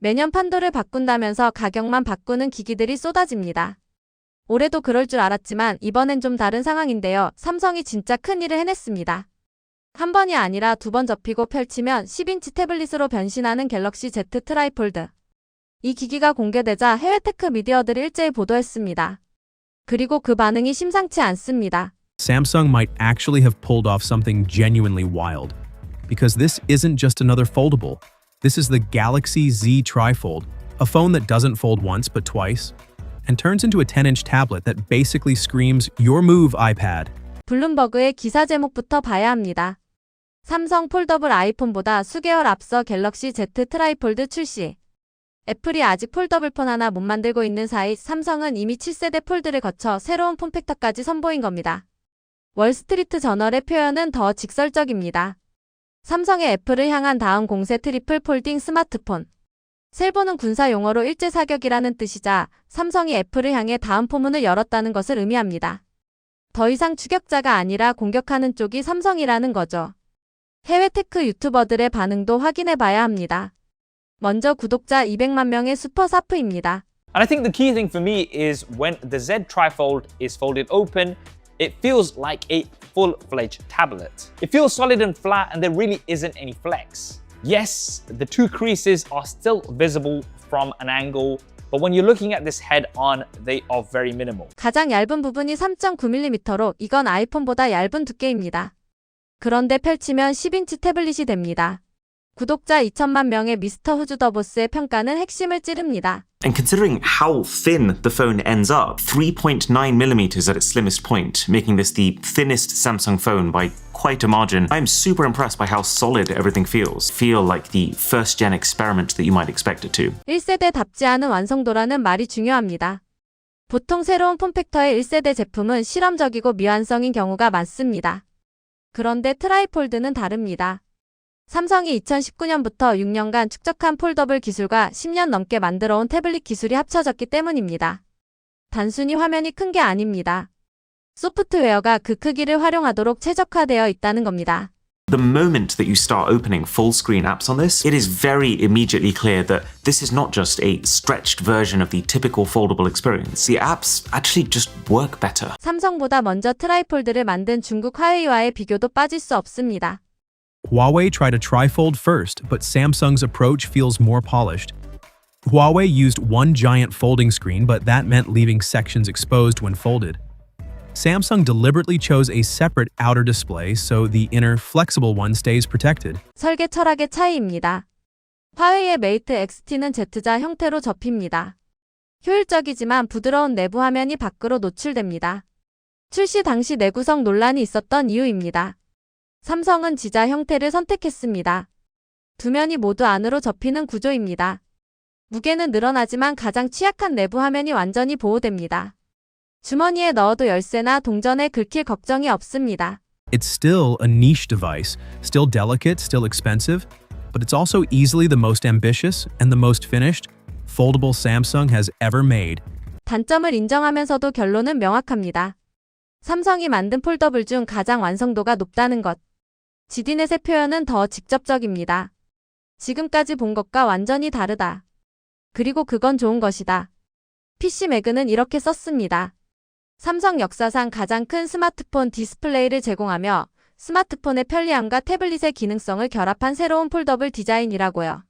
매년 판도를 바꾼다면서 가격만 바꾸는 기기들이 쏟아집니다. 올해도 그럴 줄 알았지만 이번엔 좀 다른 상황인데요. 삼성이 진짜 큰일을 해냈습니다. 한 번이 아니라 두 번 접히고 펼치면 10인치 태블릿으로 변신하는 갤럭시 Z 트라이폴드. 이 기기가 공개되자 해외 테크 미디어들이 일제히 보도했습니다. 그리고 그 반응이 심상치 않습니다. Samsung might actually have pulled off something genuinely wild. Because this isn't just another foldable. This is the Galaxy Z Trifold, a phone that doesn't fold once but twice, and turns into a 10-inch tablet that basically screams, "Your move, iPad." 블룸버그의 기사 제목부터 봐야 합니다. 삼성 폴더블 아이폰보다 수개월 앞서 갤럭시 Z 트라이폴드 출시. 애플이 아직 폴더블폰 하나 못 만들고 있는 사이 삼성은 이미 7세대 폴드를 거쳐 새로운 폼팩터까지 선보인 겁니다. 월스트리트 저널의 표현은 더 직설적입니다. 삼성의 애플을 향한 다음 공세 트리플 폴딩 스마트폰. 셀보는 군사 용어로 일제사격이라는 뜻이자 삼성이 애플을 향해 다음 포문을 열었다는 것을 의미합니다. 더 이상 추격자가 아니라 공격하는 쪽이 삼성이라는 거죠. 해외 테크 유튜버들의 반응도 확인해 봐야 합니다. 먼저 구독자 200만 명의 슈퍼 사프입니다. And I think the key thing for me is when the Z Trifold is folded open, it feels like a full-fledged tablet. It feels solid and flat and there really isn't any flex. Yes, the two creases are still visible from an angle, but when you're looking at this head-on, they are very minimal. 가장 얇은 부분이 3.9mm로 이건 아이폰보다 얇은 두께입니다. 그런데 펼치면 10인치 태블릿이 됩니다. 구독자 2천만 명의 미스터 후즈더보스의 평가는 핵심을 찌릅니다. And considering how thin the phone ends up, 3.9mm at its slimmest point, making this the thinnest Samsung phone by quite a margin, I'm super impressed by how solid everything feels. Feel like the first-gen experiment that you might expect it to. 1세대답지 않은 완성도라는 말이 중요합니다. 보통 새로운 폼팩터의 1세대 제품은 실험적이고 미완성인 경우가 많습니다. 그런데 트라이폴드는 다릅니다. 삼성이 2019년부터 6년간 축적한 폴더블 기술과 10년 넘게 만들어온 태블릿 기술이 합쳐졌기 때문입니다. 단순히 화면이 큰 게 아닙니다. 소프트웨어가 그 크기를 활용하도록 최적화되어 있다는 겁니다. The moment that you start opening full-screen apps on this, it is very immediately clear that this is not just a stretched version of the typical foldable experience. The apps actually just work better. 삼성보다 먼저 트라이폴드를 만든 중국 화웨이와의 비교도 빠질 수 없습니다. Huawei tried a trifold first, but Samsung's approach feels more polished. Huawei used one giant folding screen, but that meant leaving sections exposed when folded. Samsung deliberately chose a separate outer display so the inner, flexible one stays protected. 설계 철학의 차이입니다. 화웨이의 메이트 XT는 Z자 형태로 접힙니다. 효율적이지만 부드러운 내부 화면이 밖으로 노출됩니다. 출시 당시 내구성 논란이 있었던 이유입니다. 삼성은 G자 형태를 선택했습니다. 두 면이 모두 안으로 접히는 구조입니다. 무게는 늘어나지만 가장 취약한 내부 화면이 완전히 보호됩니다. 주머니에 넣어도 열쇠나 동전에 긁힐 걱정이 없습니다. It's still a niche device, still delicate, still expensive, but it's also easily the most ambitious and the most finished foldable Samsung has ever made. 단점을 인정하면서도 결론은 명확합니다. 삼성이 만든 폴더블 중 가장 완성도가 높다는 것. 지디넷의 표현은 더 직접적입니다. 지금까지 본 것과 완전히 다르다. 그리고 그건 좋은 것이다. PC매그는 이렇게 썼습니다. 삼성 역사상 가장 큰 스마트폰 디스플레이를 제공하며 스마트폰의 편리함과 태블릿의 기능성을 결합한 새로운 폴더블 디자인이라고요.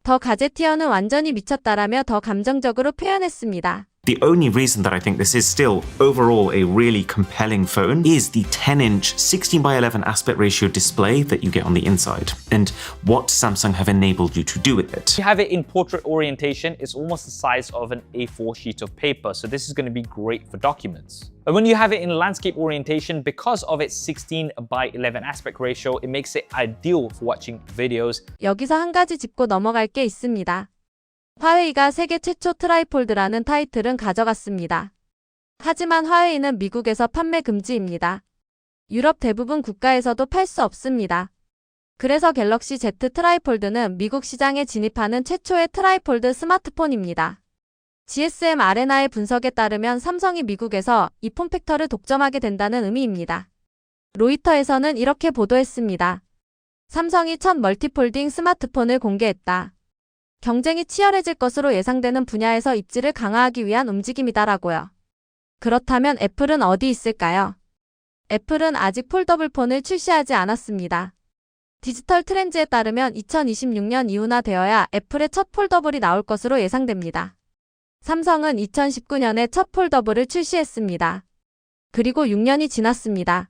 더 가제티어는 완전히 미쳤다라며 더 감정적으로 표현했습니다. The only reason that I think this is still overall a really compelling phone is the 10-inch 16:11 aspect ratio display that you get on the inside and what Samsung have enabled you to do with it. If you have it in portrait orientation, it's almost the size of an A4 sheet of paper, so this is going to be great for documents. But when you have it in landscape orientation, because of its 16:11 aspect ratio, it makes it ideal for watching videos. 여기서 한 가지 짚고 넘어갈 게 있습니다. 화웨이가 세계 최초 트라이폴드라는 타이틀은 가져갔습니다. 하지만 화웨이는 미국에서 판매 금지입니다. 유럽 대부분 국가에서도 팔 수 없습니다. 그래서 갤럭시 Z 트라이폴드는 미국 시장에 진입하는 최초의 트라이폴드 스마트폰입니다. GSM 아레나의 분석에 따르면 삼성이 미국에서 이 폼팩터를 독점하게 된다는 의미입니다. 로이터에서는 이렇게 보도했습니다. 삼성이 첫 멀티폴딩 스마트폰을 공개했다. 경쟁이 치열해질 것으로 예상되는 분야에서 입지를 강화하기 위한 움직임이다라고요. 그렇다면 애플은 어디 있을까요? 애플은 아직 폴더블 폰을 출시하지 않았습니다. 디지털 트렌즈에 따르면 2026년 이후나 되어야 애플의 첫 폴더블이 나올 것으로 예상됩니다. 삼성은 2019년에 첫 폴더블을 출시했습니다. 그리고 6년이 지났습니다.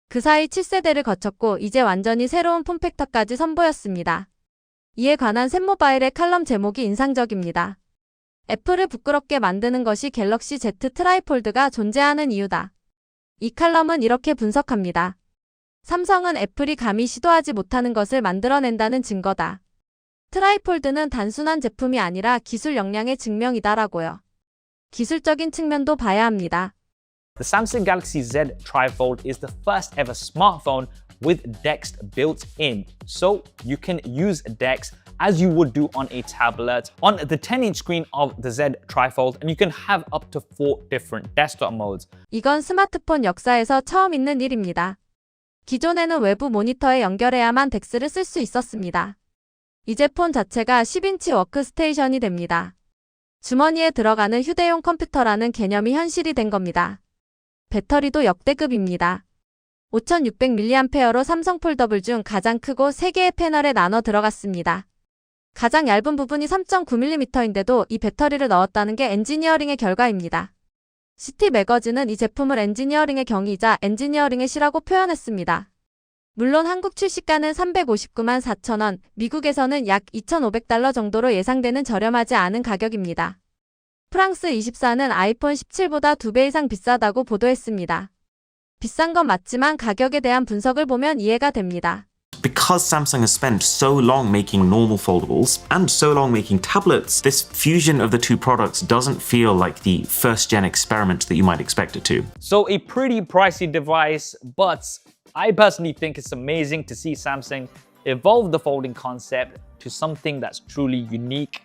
그 사이 7세대를 거쳤고 이제 완전히 새로운 폼팩터까지 선보였습니다. 이에 관한 샘모바일의 칼럼 제목이 인상적입니다. 애플을 부끄럽게 만드는 것이 갤럭시 Z 트라이폴드가 존재하는 이유다. 이 칼럼은 이렇게 분석합니다. 삼성은 애플이 감히 시도하지 못하는 것을 만들어낸다는 증거다. 트라이폴드는 단순한 제품이 아니라 기술 역량의 증명이다라고요. 기술적인 측면도 봐야 합니다. The Samsung Galaxy Z Trifold is the first ever smartphone with DeX built in, so you can use DeX as you would do on a tablet on the 10-inch screen of the Z Trifold, and you can have up to 4 different desktop modes. 이건 스마트폰 역사에서 처음 있는 일입니다. 기존에는 외부 모니터에 연결해야만 덱스를 쓸 수 있었습니다. 이제 폰 자체가 10인치 워크스테이션이 됩니다. 주머니에 들어가는 휴대용 컴퓨터라는 개념이 현실이 된 겁니다. 배터리도 역대급입니다. 5600mAh로 삼성 폴더블 중 가장 크고 3개의 패널에 나눠 들어갔습니다. 가장 얇은 부분이 3.9mm인데도 이 배터리를 넣었다는 게 엔지니어링의 결과입니다. 시티 매거진은 이 제품을 엔지니어링의 경이이자 엔지니어링의 시라고 표현했습니다. 물론 한국 출시가는 359만 4천원, 미국에서는 약 2,500달러 정도로 예상되는 저렴하지 않은 가격입니다. 프랑스 24는 아이폰 17보다 2배 이상 비싸다고 보도했습니다. 비싼 건 맞지만 가격에 대한 분석을 보면 이해가 됩니다. Because Samsung has spent so long making normal foldables and so long making tablets, this fusion of the two products doesn't feel like the first-gen experiment that you might expect it to. So a pretty pricey device, but I personally think it's amazing to see Samsung evolve the folding concept to something that's truly unique,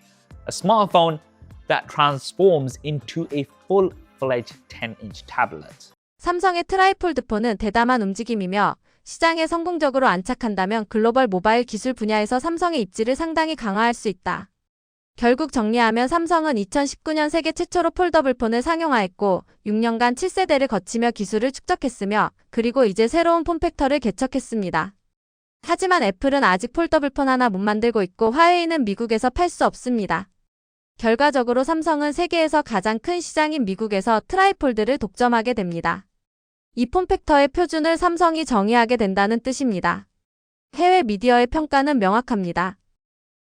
a smartphone that transforms into a full-fledged 10-inch tablet. 삼성의 트라이폴드 폰은 대담한 움직임이며 시장에 성공적으로 안착한다면 글로벌 모바일 기술 분야에서 삼성의 입지를 상당히 강화할 수 있다. 결국 정리하면 삼성은 2019년 세계 최초로 폴더블 폰을 상용화했고 6년간 7세대를 거치며 기술을 축적했으며 그리고 이제 새로운 폼팩터를 개척했습니다. 하지만 애플은 아직 폴더블 폰 하나 못 만들고 있고 화웨이는 미국에서 팔 수 없습니다. 결과적으로 삼성은 세계에서 가장 큰 시장인 미국에서 트라이폴드를 독점하게 됩니다. 이 폼팩터의 표준을 삼성이 정의하게 된다는 뜻입니다. 해외 미디어의 평가는 명확합니다.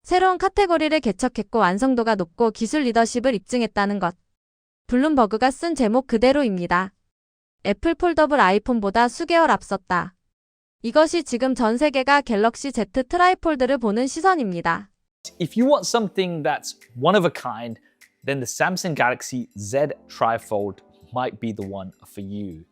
새로운 카테고리를 개척했고 완성도가 높고 기술 리더십을 입증했다는 것. 블룸버그가 쓴 제목 그대로입니다. 애플 폴더블 아이폰보다 수개월 앞섰다. 이것이 지금 전 세계가 갤럭시 Z 트라이폴드를 보는 시선입니다. If you want something that's one of a kind, then the Samsung Galaxy Z Trifold might be the one for you.